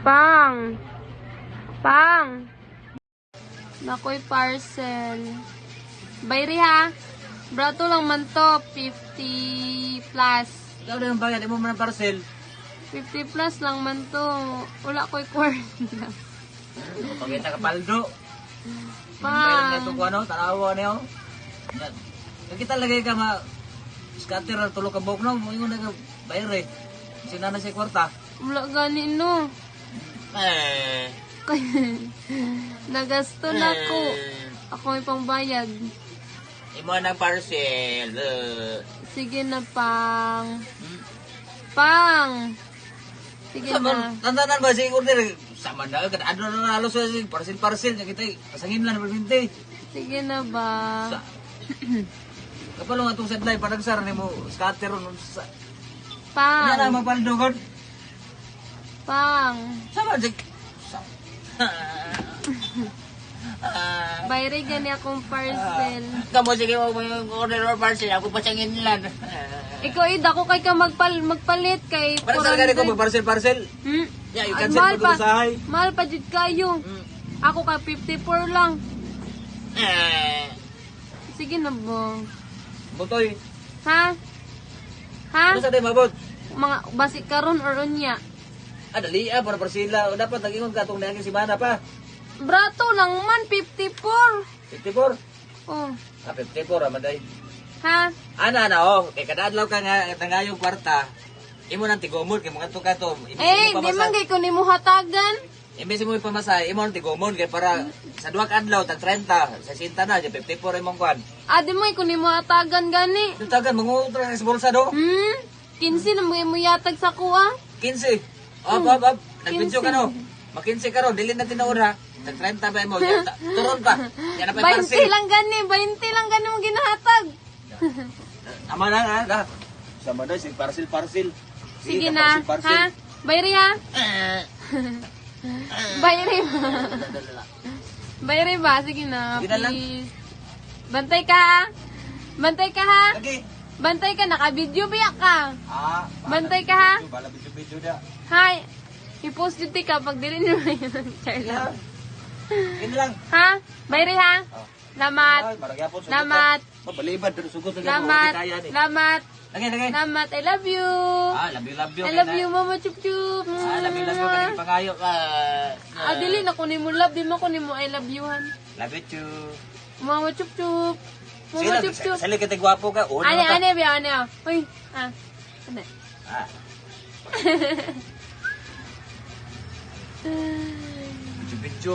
Pang. Pang. Nakoy parcel. Bayri ha. Brato lang man to. 50 plus. Ikaw na yung bayad, mo man ang parcel. 50 plus lang man to. Wala ko'y kwarta. Pagkita ka paldo. Pang. Bayad na ito ko ano, tarawa na yun. Kita lagay ka scatter at tulog ka buhok no, mo yung bayar eh. Sinana siya kwarta. Wala gani no. Nagasto na ko. Ako may pangbayad. Imo ng parcel. Sige na, Pang. Pang. Sige na. Tantanan ba si order? Sama na, ano na halos parcel. Kita pasangin lang ng 20. Sige na ba? Kapalo nga itong sadlay, panagsara ni mo scatter ron. Pang. Ano na mapaldogon? Pang. Sama, Bayri gani akong parcel. Kamu sige mo yung order or parcel, ako pasangin lang. Ikaw, ida ko kay ka magpalit kay Parang sa gani ko mag-parcel. Yeah, you can send mo to sa hay. Mahal pa jud kayo. Ako ka 54 lang. Sige na ba? Butoy. Ha? Ha? Ano sa day mabot? Mga basi karon or unya. Dali para parsila. O dapat nag-ingon ka itong nangin si Mana pa. Brato lang man 54. 54? Oh. 54, amaday. Ha? Ana, kay kadadlaw ka nga yung kwarta. Imo nang tigomon, kay mga to ka to. Eh, di man kay ko nimo hatagan. Imbes mo ipamasay, imo nang tigomon, kay para sa duwag adlaw, tag 30, sa sinta na, 54 imong kwan. Di mo ko nimo hatagan gani. Tagan, mangutra sa bulsa do? 15 na mo yatag sa kuha. 15. Op. Nag-video ka no. Makinsi ka ron, dili na tinaura. Tag 30 ba mo? Turon pa. Yan na pa 20 lang gani mo ginahatag. Ama na ha. Sama na si parcel. Sige na, ha? Bayri ha? Bayri ba? Bayri ba? Sige na, Sige na lang. please. Bantay ka ha? Bantay ka ha? Lagi. Bantay ka, naka-video biyak ka. Bantay ka ha? Bala video da. Hi. I-post yun ka pag dili nyo na yun. Yan. Yan lang. Ha? Bayri ha? Lamat. Maragyapon sugot. Lamat. Mabalibad pero sugot na Lamat. kaya ni. Lamat. Lagi. Lamat. I love you. Love you. I love you, Mama Chup Chup. Love you kani pangayo ka. Dili na ko nimo love, di mo ko nimo I love you-han. Love you too. Mama Chup Chup. Mama Chup Chup. Sali kita gwapo ka. Ane biya. Uy. Ane. Video.